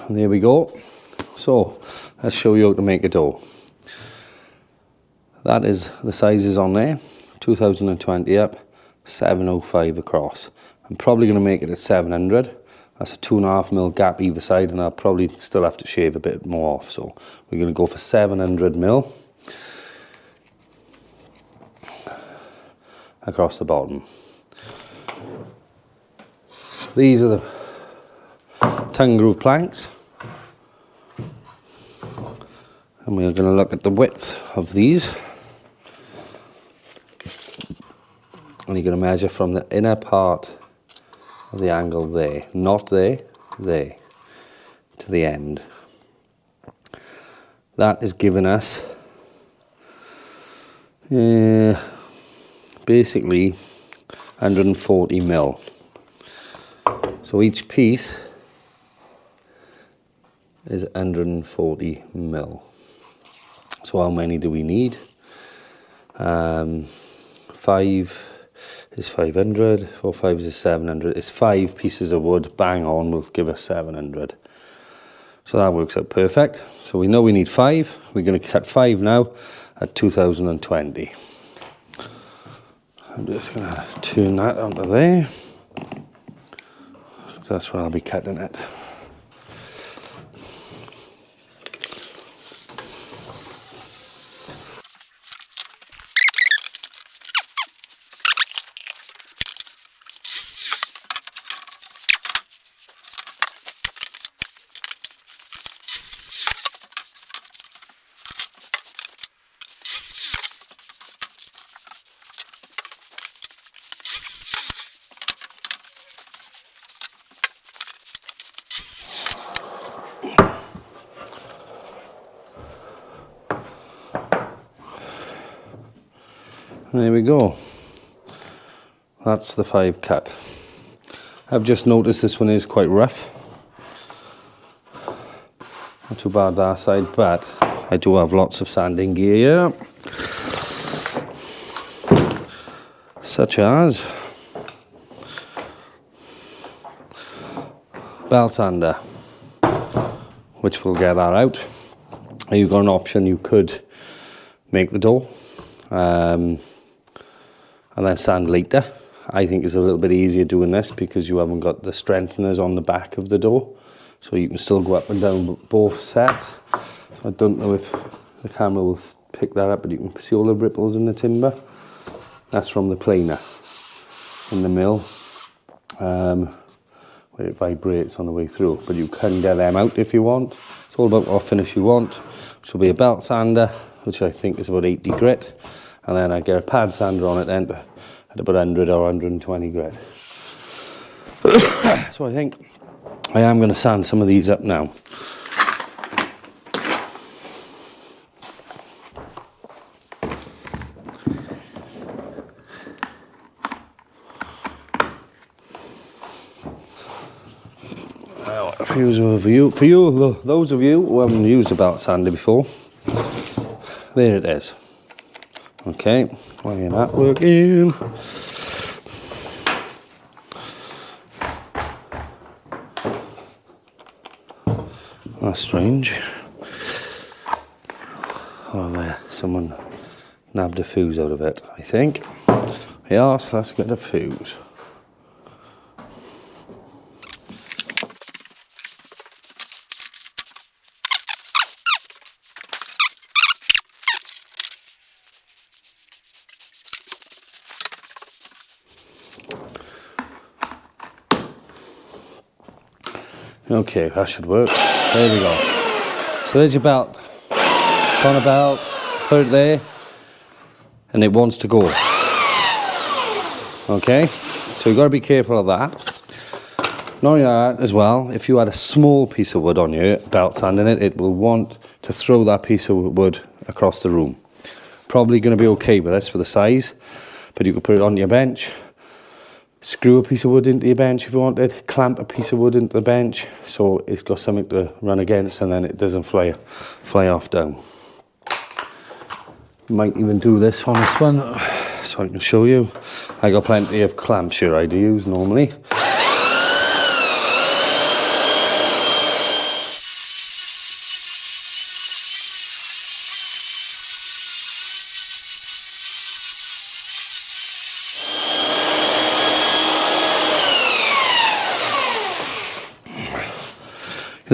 And there we go. So let's show you how to make a door. That is the sizes on there, 2020 up, 705 across. I'm probably going to make it at 700. That's a 2.5mm gap either side, and I'll probably still have to shave a bit more off. So we're going to go for 700mm across the bottom. These are the tongue groove planks, and we're going to look at the width of these, and you're going to measure from the inner part of the angle there, not there, there, to the end. That is giving us basically 140mm. So each piece is 140mm. So how many do we need? 5 is 500, 4 5s is 700. It's 5 pieces of wood, bang on, will give us 700. So that works out perfect. So we know we need 5. We're going to cut 5 now at 2020. I'm just going to turn that onto there. That's where I'll be cutting it. There we go. That's the 5 cut. I've just noticed this one is quite rough. Not too bad that side, but I do have lots of sanding gear here. Such as belt sander, which will get that out. You've got an option, you could make the door and then sand later. I think it's a little bit easier doing this because you haven't got the strengtheners on the back of the door, so you can still go up and down both sets. So I don't know if the camera will pick that up, but you can see all the ripples in the timber. That's from the planer in the mill, where it vibrates on the way through, but you can get them out if you want. It's all about what finish you want, which will be a belt sander, which I think is about 80 grit, and then I get a pad sander on it then at about 100 or 120 grit. So I think I am going to sand some of these up now. Well, a few of you, those of you who haven't used a belt sander before, there it is. Okay, why ain't that working? That's strange. Oh, there, someone nabbed a fuse out of it, I think. Yeah, so let's get a fuse. Okay, that should work. There we go. So there's your belt. It's on a belt, put it there, and it wants to go. Okay, so you've got to be careful of that. Not only that, as well, if you had a small piece of wood on your belt sanding it, it will want to throw that piece of wood across the room. Probably going to be okay with this for the size, but you could put it on your bench. Screw a piece of wood into your bench if you wanted, clamp a piece of wood into the bench so it's got something to run against and then it doesn't fly off down. Might even do this on this one so I can show you. I got plenty of clamps here I do use normally.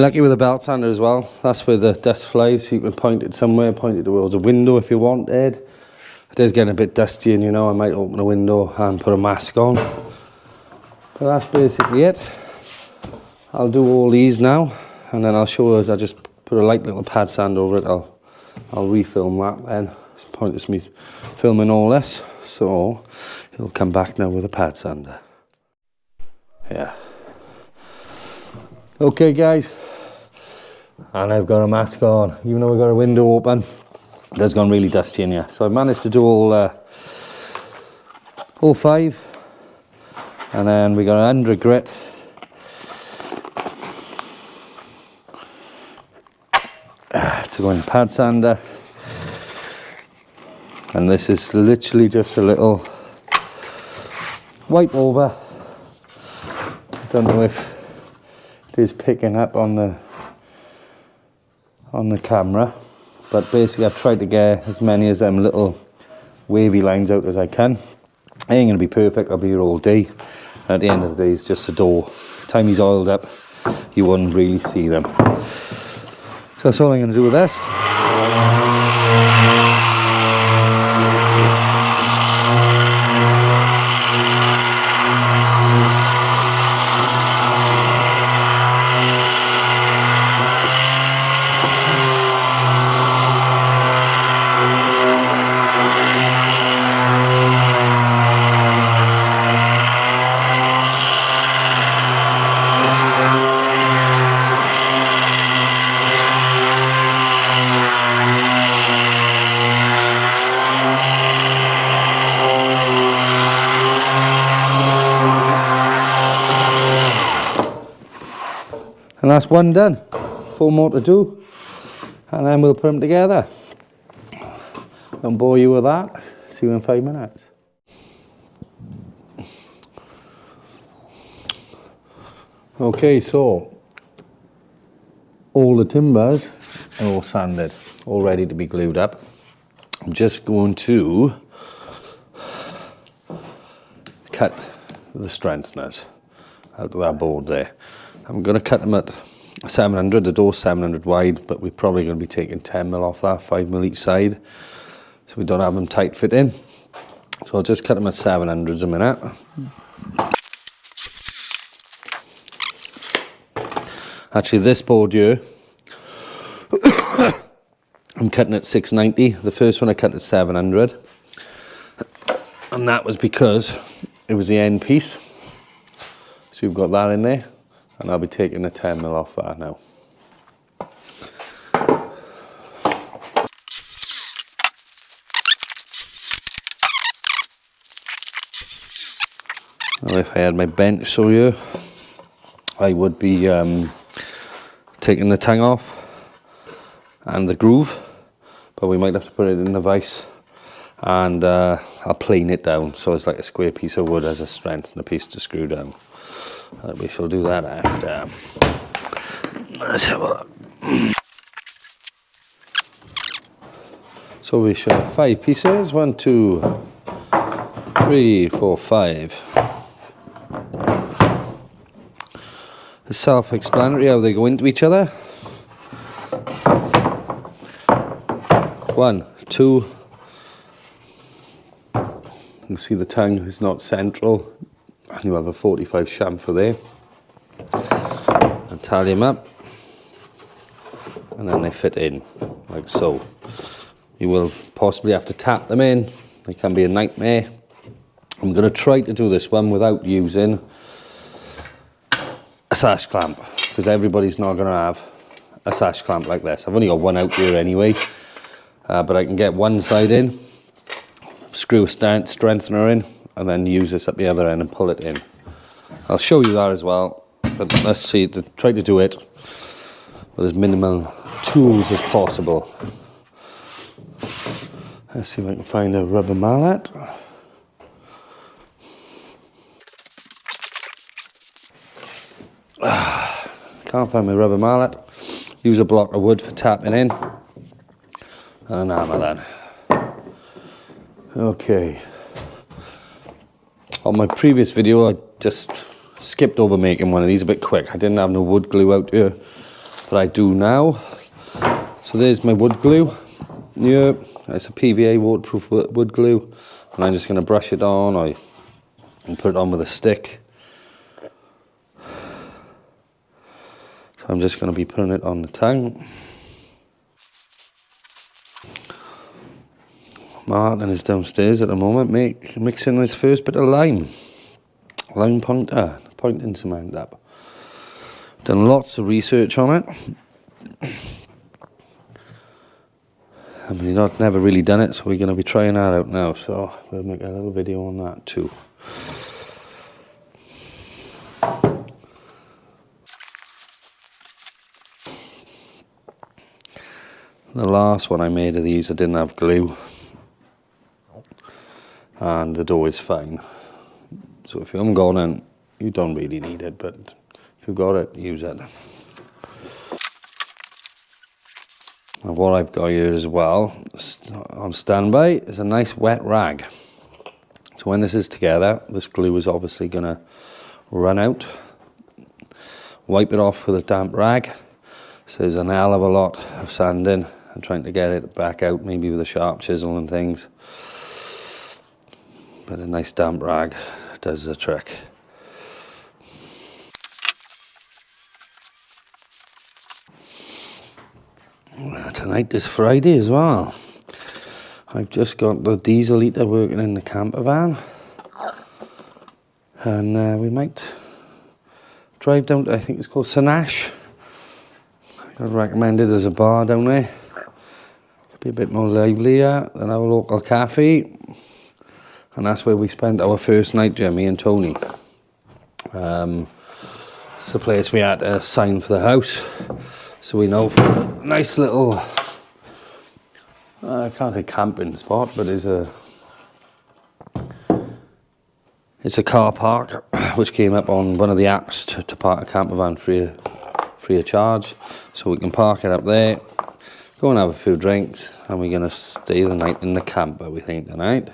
You're lucky with a belt sander as well. That's where the dust flies, so you can point it somewhere, point it towards a window if you wanted. It is getting a bit dusty, and you know, I might open a window and put a mask on. But that's basically it. I'll do all these now, and then I'll show you. I'll just put a light little pad sand over it. I'll refilm that then. It's pointless me filming all this, so it'll come back now with a pad sander. Yeah. Okay guys, and I've got a mask on, even though I've got a window open. It's gone really dusty in here, so I've managed to do all 5, and then we got 100 grit. To go in pad sander, and this is literally just a little wipe over. Don't know if it is picking up on the camera, but basically I've tried to get as many of them little wavy lines out as I can. It ain't gonna be perfect, I'll be here all day. At the end of the day, it's just a door. Time he's oiled up, you wouldn't really see them. So that's all I'm gonna do with this. And that's one done. 4 more to do, and then we'll put them together. Don't bore you with that. See you in 5 minutes. Okay, so all the timbers are all sanded, all ready to be glued up. I'm just going to cut the strengtheners out of that board there. I'm going to cut them at 700, the door's 700 wide, but we're probably going to be taking 10mm off that, 5mm each side, so we don't have them tight fitting. So I'll just cut them at 700s a minute. Actually, this board here, I'm cutting at 690. The first one I cut at 700, and that was because it was the end piece. So you've got that in there. And I'll be taking the 10mm off that now. Now if I had my bench saw here, I would be taking the tongue off and the groove, but we might have to put it in the vise, and I'll plane it down so it's like a square piece of wood as a strength and a piece to screw down. We shall do that after. Let's have a look. So we shall have 5 pieces. 1, 2, 3, 4, 5. It's self-explanatory how they go into each other. 1, 2. You see the tongue is not central. And you have a 45 chamfer there, and tally them up, and then they fit in like so. You will possibly have to tap them in. They can be a nightmare. I'm going to try to do this one without using a sash clamp, because everybody's not going to have a sash clamp like this. I've only got one out here anyway, but I can get one side in, screw a strengthener in, and then use this at the other end and pull it in. I'll show you that as well, but let's see, try to do it with as minimal tools as possible. Let's see if I can find a rubber mallet. Can't find my rubber mallet. Use a block of wood for tapping in, and an hammer then. Okay. On my previous video, I just skipped over making one of these a bit quick. I didn't have no wood glue out here, but I do now. So there's my wood glue. Yeah, it's a PVA waterproof wood glue, and I'm just going to brush it on and put it on with a stick. So I'm just going to be putting it on the tongue. Martin is downstairs at the moment mixing his first bit of lime pointing cement up. Done lots of research on it. I mean, never really done it, so we're going to be trying that out now. So we'll make a little video on that too. The last one I made of these, I didn't have glue, and the door is fine. So if you haven't got it, you don't really need it, but if you've got it, use it. And what I've got here as well, on standby, is a nice wet rag. So when this is together, this glue is obviously going to run out. Wipe it off with a damp rag. So there's an hell of a lot of sanding and trying to get it back out, maybe with a sharp chisel and things. But a nice damp rag does the trick. Tonight is Friday as well. I've just got the diesel heater working in the camper van, and we might drive down to, I think it's called Sanash. I got recommended as a bar down there. Could be a bit more livelier than our local cafe, and that's where we spent our first night, Jimmy and Tony. It's the place we had to sign for the house. So we know for a nice little, I can't say camping spot, but it's a car park which came up on one of the apps to park a camper van free of charge. So we can park it up there, go and have a few drinks, and we're going to stay the night in the camper, we think, tonight.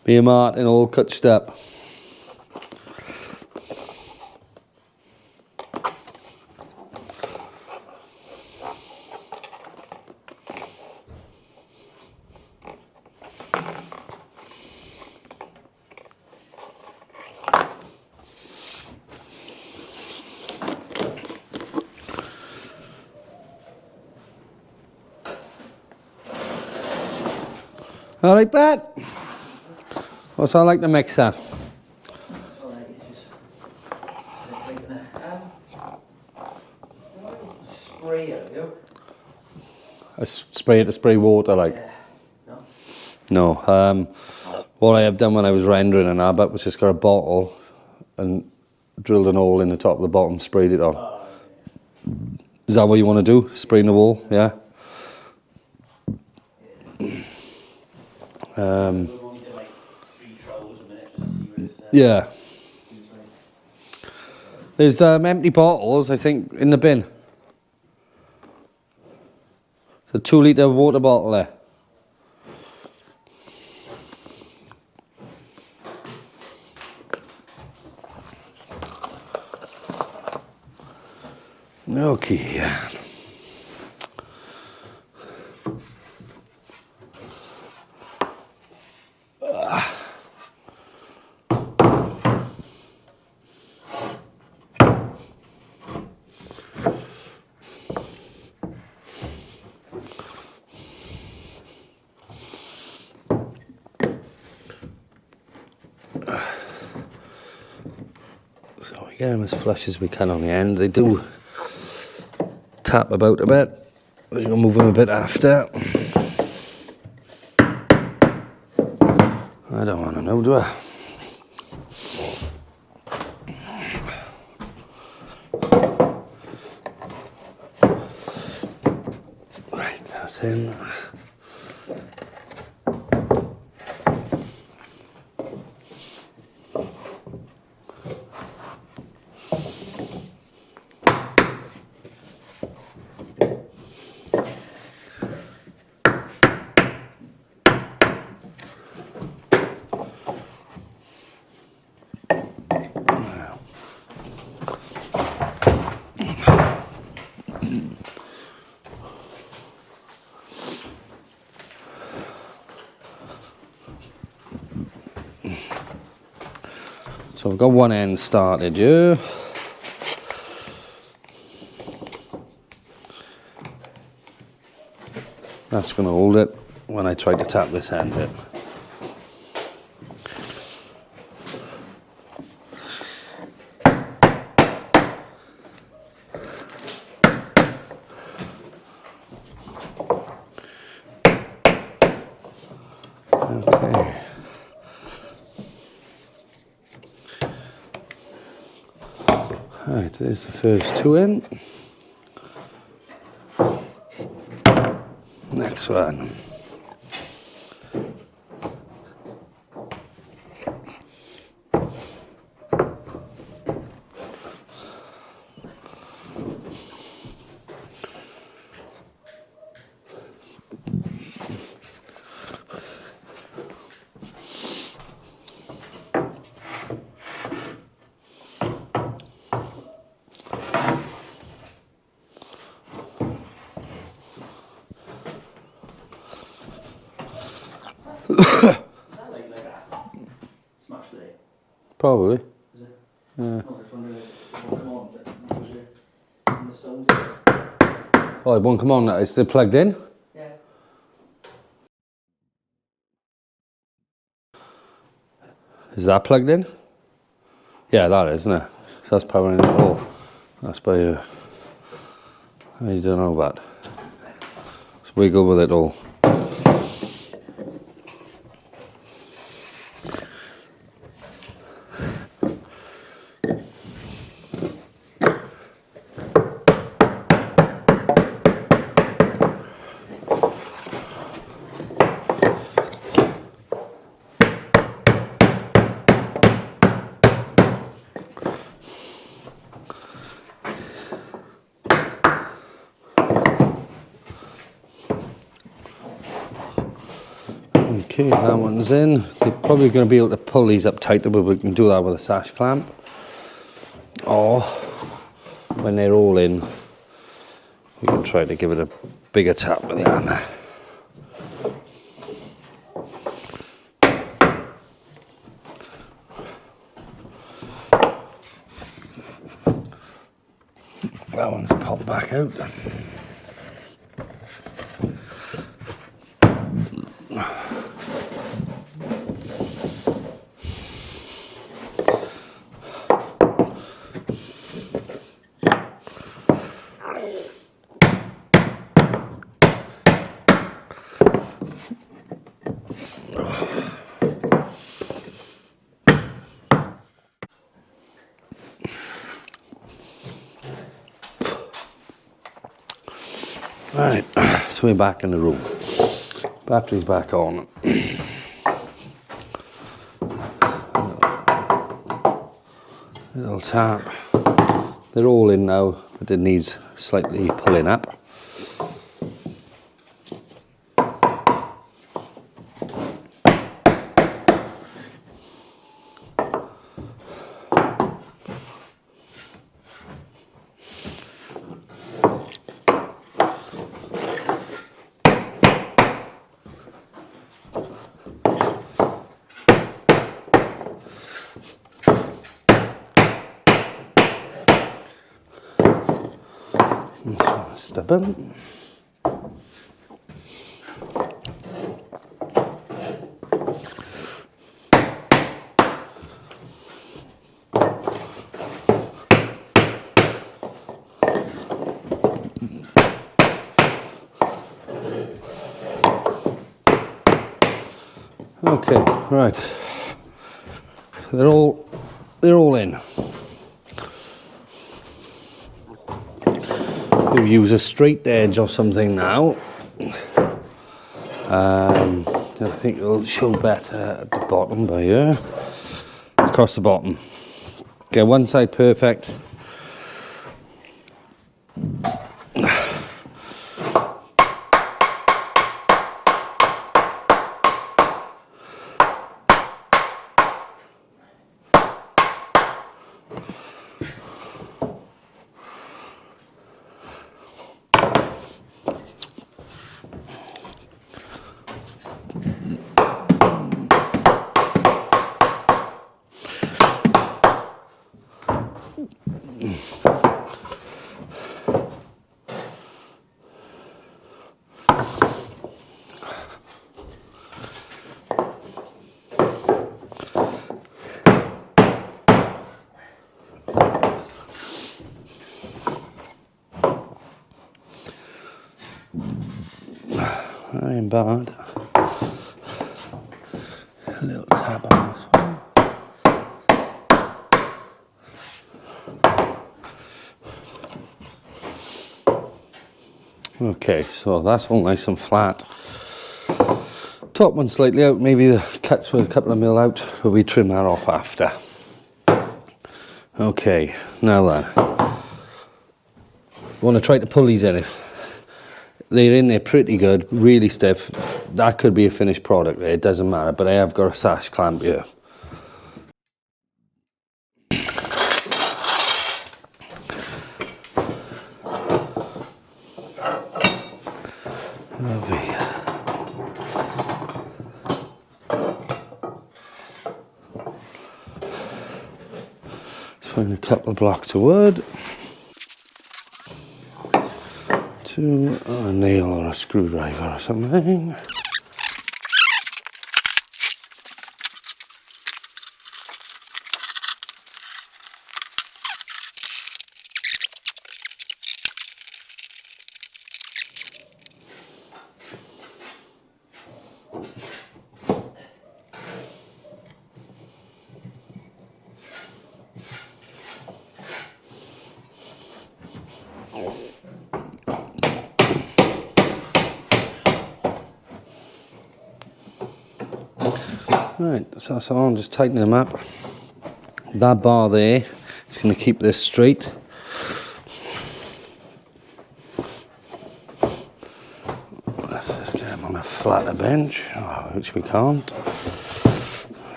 Me and Martin all cutched up. All right, Pat. What's that like to mix that? Spray it, have you? A spray to spray water, like? Yeah. No. What I have done when I was rendering an abbot was just got a bottle and drilled an hole in the top of the bottom, sprayed it on. Oh, okay. Is that what you want to do? Spraying the wall? Yeah? Yeah. There's empty bottles, I think, in the bin. It's a 2 litre water bottle there. Okay. So we get them as flush as we can on the end. They do tap about a bit. We're gonna move them a bit after. I don't want to know, do I? Right, that's in. we've got one end started here. That's going to hold it when I try to tap this end in. Okay. Right, there's the first two in. Next one. Is that like that? Smash there. Probably. Is it? Yeah. No, I just wondering if it won't come on, but was it in the stones there? Oh, it won't come on now. It's still plugged in? Yeah. Is that plugged in? Yeah, that is, isn't it? So that's powering it all. That's by I don't know about. Let's wiggle with it all. Okay, that one's in. They're probably going to be able to pull these up tighter, but we can do that with a sash clamp. Or when they're all in, we can try to give it a bigger tap with the hammer. That one's popped back out. Right, so we're back in the room. Battery's back on. Little tap. They're all in now, but it needs slightly pulling up. Stubborn. Okay, right. So they're all in. We'll use a straight edge or something now. I think it'll show better at the bottom by here. Across the bottom. Get one side perfect. That ain't bad. A little tab on this one. Okay, so that's all nice and flat. Top one slightly out, maybe the cuts were a couple of mil out, but we trim that off after. Okay, now then. Want to try to pull these in. They're in there pretty good, really stiff. That could be a finished product there, it doesn't matter, but I have got a sash clamp here. Let's find a couple of blocks of wood. To a nail or a screwdriver or something. Right, so that's all, I'm just tightening them up. That bar there is going to keep this straight. Let's just get them on a flatter bench, which we can't.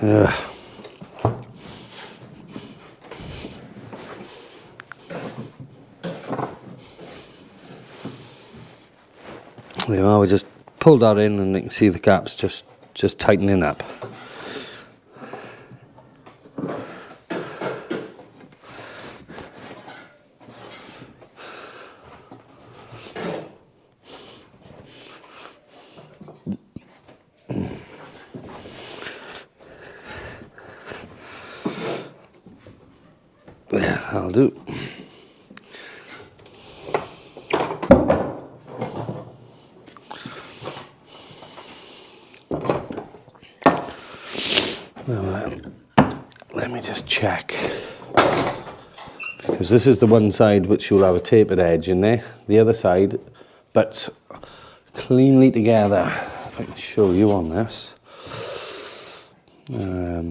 Yeah. There we are, we just pulled that in and you can see the gaps just tightening up. Yeah, that'll do. Let me just check, because this is the one side which you'll have a tapered edge in there, the other side but cleanly together. If I can show you on this, there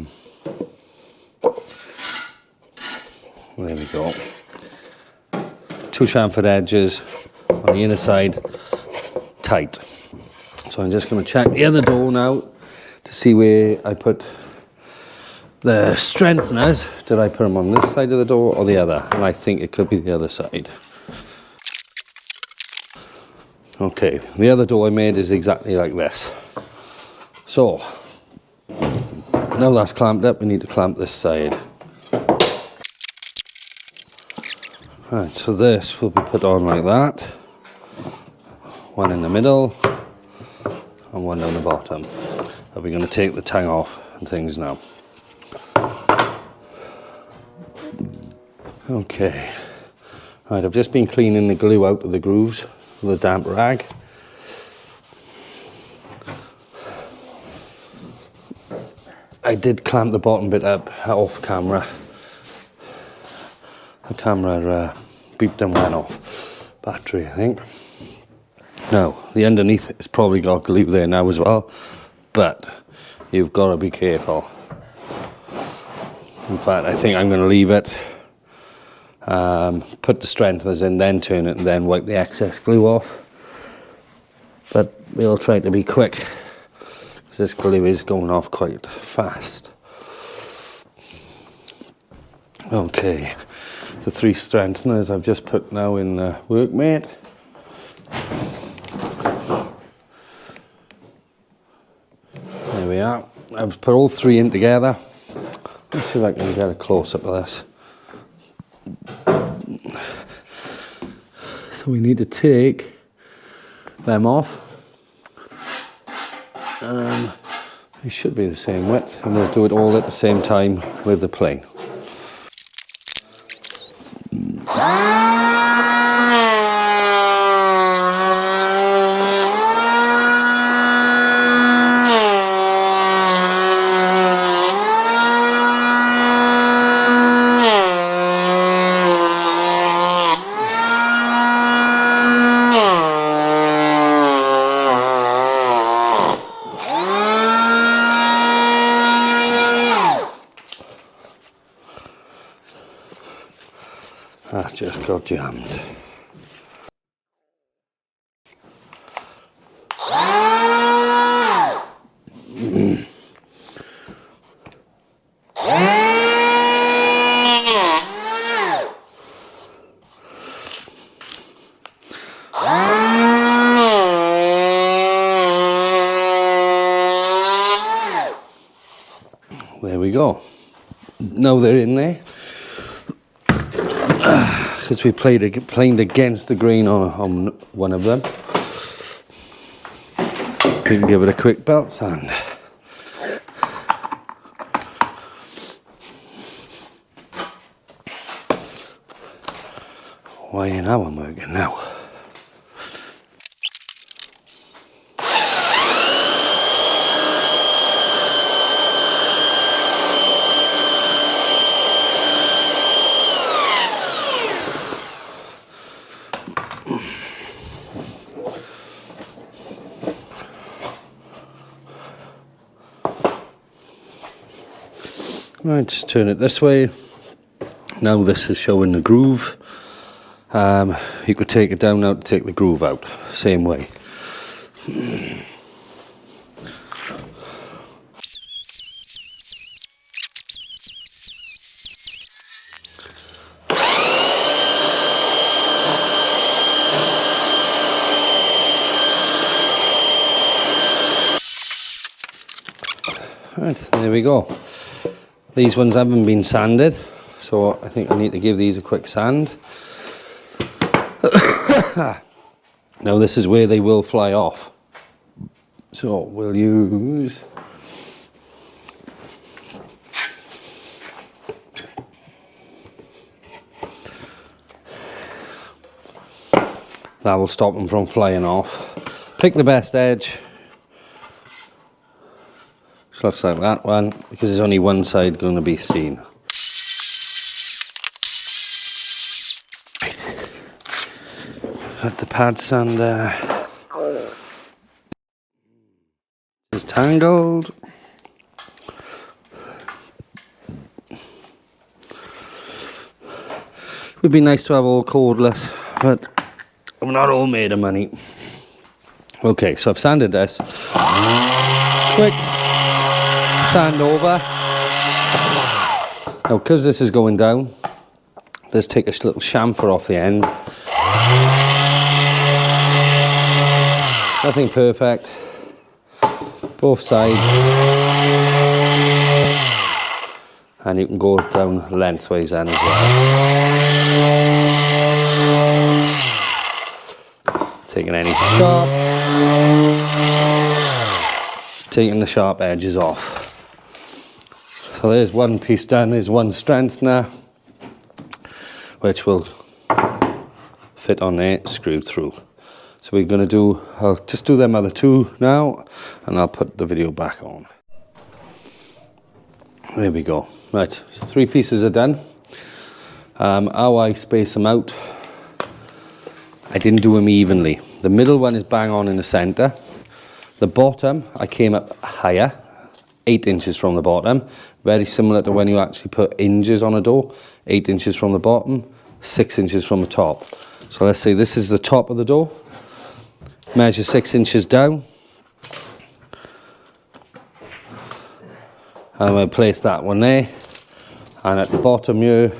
we go, two chamfered edges on the inner side tight. So I'm just going to check the other door now to see where I put the strengtheners. Did I put them on this side of the door or the other? And I think it could be the other side. Okay, the other door I made is exactly like this. So, now that's clamped up, we need to clamp this side. Right, so this will be put on like that. One in the middle and one down the bottom. Are we going to take the tang off and things now? Okay, right, I've just been cleaning the glue out of the grooves with a damp rag. I did clamp the bottom bit up off camera. The camera beeped and went off. Battery, I think. Now, the underneath has probably got glue there now as well, but you've got to be careful. In fact, I think I'm going to leave it. Put the strengtheners in, then turn it, and then wipe the excess glue off. But we'll try to be quick, because this glue is going off quite fast. Okay, the three strengtheners I've just put now in the workmate. There we are. I've put all three in together. Let's see if I can get a close up of this. So we need to take them off. They should be the same width, and we'll do it all at the same time with the plane. That just got jammed. There we go. Now they're in there. Because we planed against the grain on one of them. We can give it a quick belt sand. Why ain't that one working now? Right, just turn it this way. Now this is showing the groove. You could take it down now to take the groove out. Same way. Right, there we go. These ones haven't been sanded, so I think I need to give these a quick sand. Now this is where they will fly off. So we'll use that will stop them from flying off. Pick the best edge. Just looks like that one, because there's only one side going to be seen. Got the pad sander. It's tangled. Would be nice to have all cordless, but I'm not all made of money. Okay, so I've sanded this. Quick sand over. Now, because this is going down, let's take a little chamfer off the end. Nothing perfect. Both sides. And you can go down lengthways then as well. Taking any sharp. Taking the sharp edges off. So there's one piece done, there's one strengthener, which will fit on there, screwed through. So we're going to do, I'll just do them other two now, and I'll put the video back on. There we go. Right, so 3 pieces are done. How I space them out, I didn't do them evenly. The middle one is bang on in the center. The bottom, I came up higher, 8 inches from the bottom. Very similar to when you actually put hinges on a door. 8 inches from the bottom, 6 inches from the top. So let's say this is the top of the door. Measure 6 inches down. I'm going to place that one there. And at the bottom here,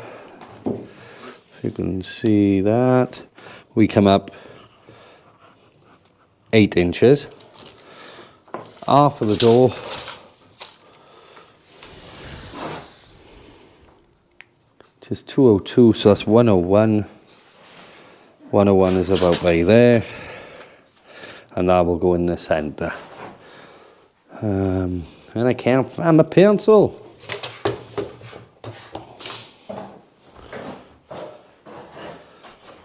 if you can see that, we come up 8 inches. Half of the door, just 202, so that's 101. 101 is about right there, and that will go in the centre. And I can't find my pencil.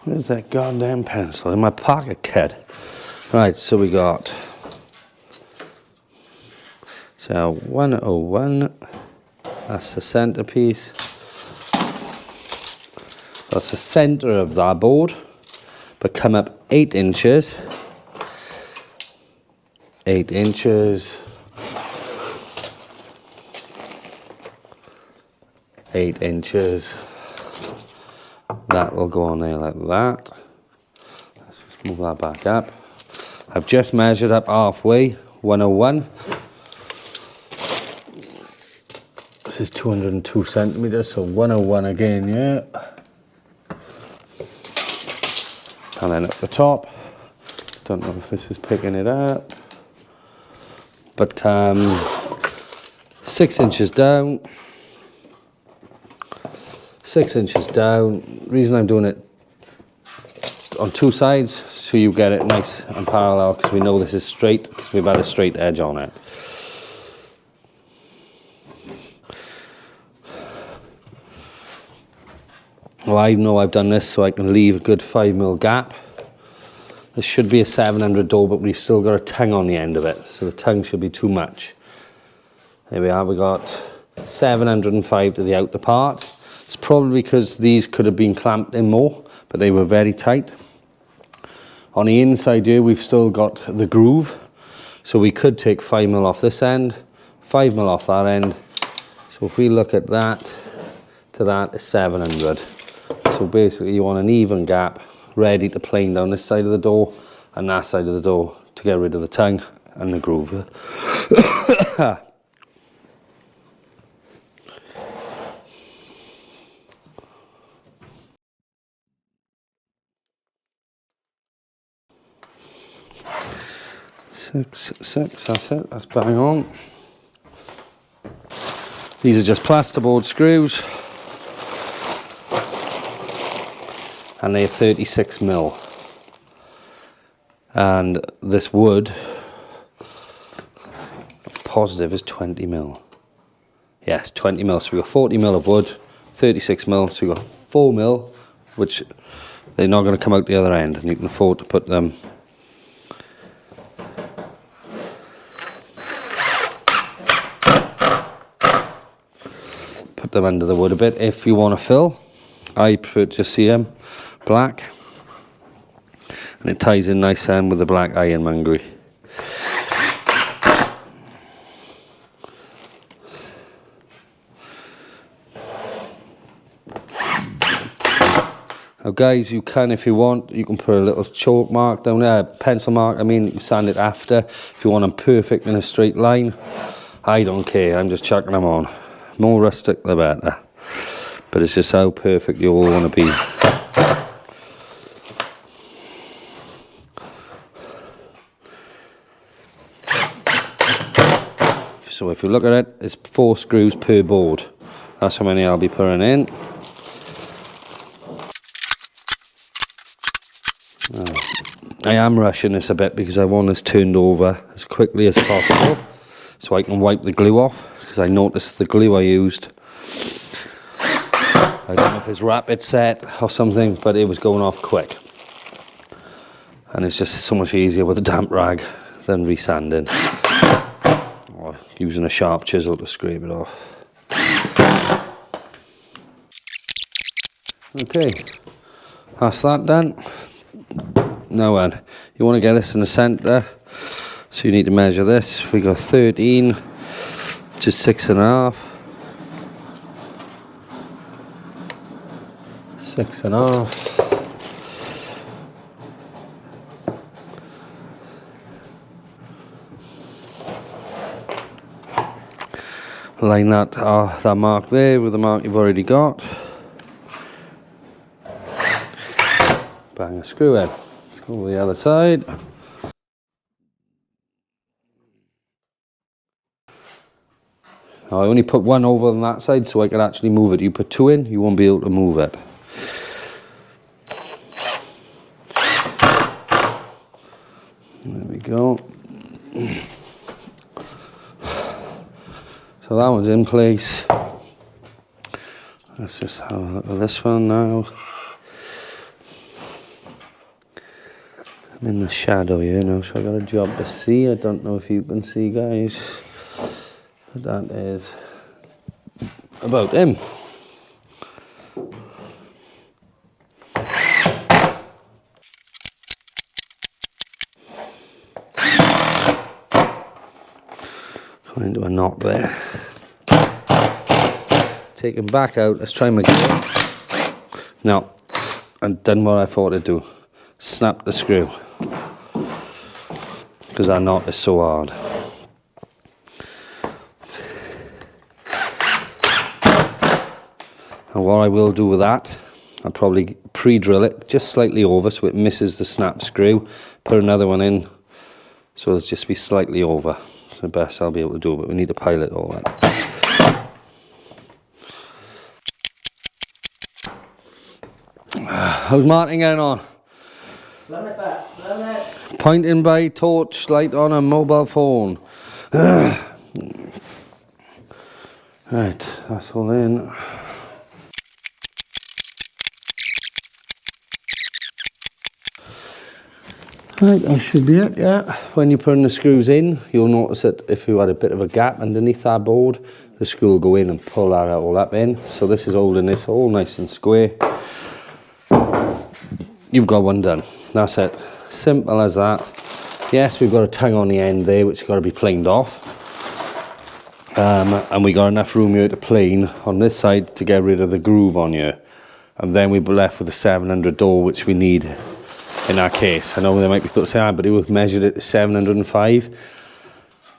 Where's that goddamn pencil? In my pocket, kid. Right, so we got, so 101, that's the centerpiece. That's the center of that board, but come up 8 inches. 8 inches. 8 inches. That will go on there like that. Let's just move that back up. I've just measured up halfway, 101. This is 202 centimeters, so 101 again, yeah. And then at the top, don't know if this is picking it up, but 6 inches down. 6 inches down. Reason I'm doing it on 2 sides, so you get it nice and parallel, because we know this is straight, because we've had a straight edge on it. Well, I know I've done this so I can leave a good 5mm gap. This should be a 700 door, but we've still got a tongue on the end of it, so the tongue should be too much. There we are, we got 705 to the outer part. It's probably because these could have been clamped in more, but they were very tight. On the inside here, we've still got the groove, so we could take 5mm off this end, 5mm off that end. So if we look at that to that is 700. So basically you want an even gap, ready to plane down this side of the door and that side of the door to get rid of the tongue and the groove. 6, 6, that's it, that's bang on. These are just plasterboard screws, and they're 36mm. And this wood, positive, is 20mm. Yes, 20mm. So we got 40mm of wood, 36mm. So we got 4mm, which they're not going to come out the other end, and you can afford to put them. Put them under the wood a bit if you want to fill. I prefer to just see them black, and it ties in nice with the black ironmongery. Now guys, you can, if you want, you can put a little chalk mark down there, pencil mark, I mean, you can sand it after if you want them perfect in a straight line. I don't care, I'm just chucking them on. More rustic the better, but it's just how perfect you all want to be. So if you look at it, it's 4 screws per board. That's how many I'll be putting in. I am rushing this a bit because I want this turned over as quickly as possible so I can wipe the glue off, because I noticed the glue I used, I don't know if it's rapid set or something, but it was going off quick, and it's just so much easier with a damp rag than resanding or using a sharp chisel to scrape it off. Okay, that's that done. Now then, you want to get this in the centre, so you need to measure this. We got 13 to 6.5. 6.5. Line that mark there with the mark you've already got. Bang a screw in. Let's go to the other side. I only put one over on that side so I can actually move it. You put 2 in, you won't be able to move it. go. So that one's in place. Let's just have a look at this one now. I'm in the shadow here now, so I got a job to see. I don't know if you can see, guys, but that is about him. Going into a knot there. Take him back out. Let's try him again. Now, I've done what I thought I'd do. Snap the screw. Because that knot is so hard. And what I will do with that, I'll probably pre-drill it just slightly over so it misses the snap screw. Put another one in so it'll just be slightly over. It's the best I'll be able to do, but we need to pilot all that. How's Martin getting on? Run it back, run it. Pointing by torch light on a mobile phone. Right, that's all in. Right, that should be it, yeah. When you're putting the screws in, you'll notice that if you had a bit of a gap underneath that board, the screw will go in and pull that all up in. So this is holding this hole nice and square. You've got one done. That's it. Simple as that. Yes, we've got a tongue on the end there, which has got to be planed off. And we got enough room here to plane on this side to get rid of the groove on here. And then we're left with a 700 door, which we need in our case. I know there might be people saying, but it was measured at 705.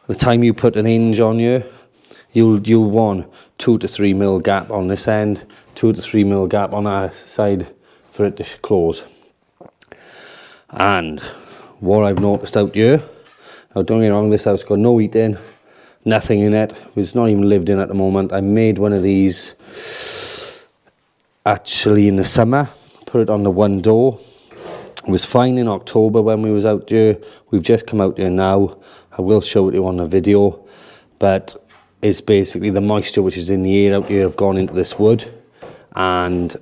The time you put an hinge on here, you'll want 2 to 3 mil gap on this end, 2 to 3 mil gap on our side for it to close. And what I've noticed out here, now don't get me wrong, this house got no heating, nothing in it. It's not even lived in at the moment. I made one of these actually in the summer, put it on the one door. It was fine in October when we was out here. We've just come out here now. I will show it you on the video, but it's basically the moisture which is in the air out here have gone into this wood and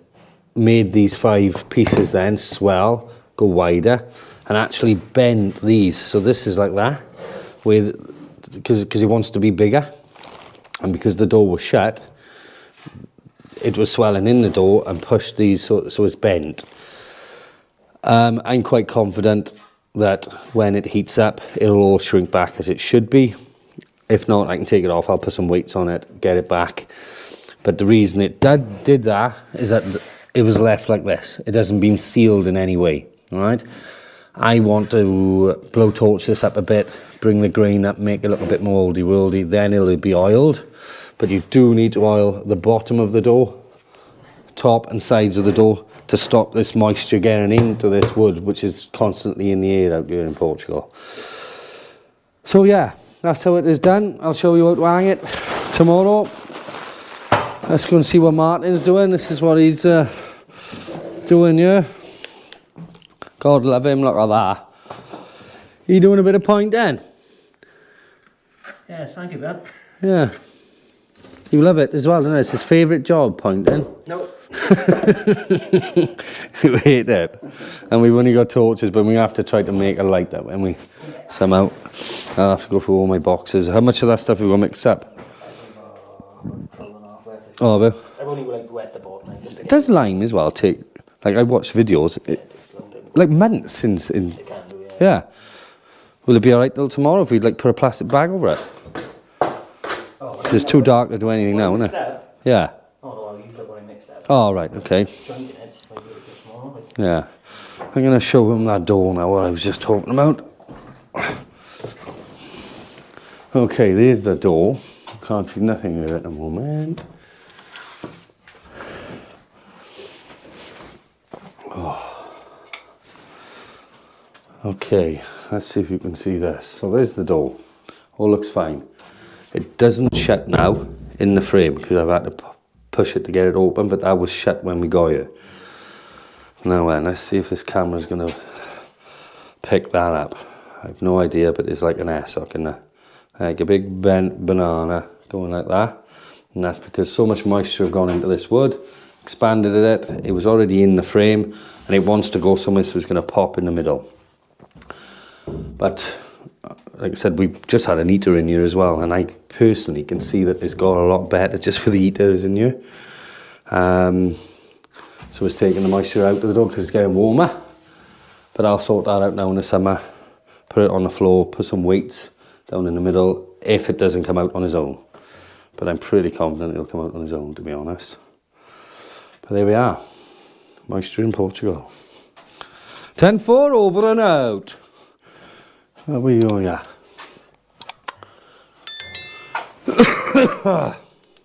made these 5 pieces then swell, go wider, and actually bend these. So this is like that, because it wants to be bigger, and because the door was shut, it was swelling in the door and pushed these so it's bent. I'm quite confident that when it heats up, it'll all shrink back as it should be. If not, I can take it off. I'll put some weights on it, get it back. But the reason it did that is that it was left like this. It hasn't been sealed in any way, all right? I want to blowtorch this up a bit, bring the grain up, make it look a bit more oldie-worldy, then it'll be oiled. But you do need to oil the bottom of the door, top and sides of the door, to stop this moisture getting into this wood, which is constantly in the air out here in Portugal. So yeah, that's how it is done. I'll show you how to hang it tomorrow. Let's go and see what Martin's doing. This is what he's doing here. God love him, look at that. You doing a bit of pointing? Yes, thank you, Ben. Yeah. You love it as well, don't you? It's his favourite job, pointing. Nope. You hate it. And we've only got torches, but we have to try to make a light up when we somehow. I'll have to go through all my boxes. How much of that stuff have we got mixed up? Oh, but I've only wet the board now just to it does lime as well. Like I watched videos, like months since. Yeah. Will it be alright till tomorrow if we'd like put a plastic bag over it? It's too dark to do anything now, isn't it? Yeah. Oh no, I'll use that one mixed up. Oh right, okay. Yeah. I'm gonna show him that door now, what I was just talking about. Okay, there's the door. Can't see nothing here at the moment. Oh. Okay, let's see if you can see this. So there's the door. All looks fine. It doesn't shut now in the frame because I've had to push it to get it open, but that was shut when we got here. Now then, let's see if this camera's going to pick that up. I have no idea, but it's like an airsock in there. Like a big bent banana going like that. And that's because so much moisture have gone into this wood, expanded it, it was already in the frame, and it wants to go somewhere, so it's going to pop in the middle. But like I said, we've just had an heater in here as well, and I personally can see that it's got a lot better just with the heaters in here. So it's taking the moisture out of the door because it's getting warmer. But I'll sort that out now in the summer, put it on the floor, put some weights down in the middle if it doesn't come out on its own. But I'm pretty confident it'll come out on its own, to be honest. But there we are, moisture in Portugal. 10-4 over and out. There we go, yeah.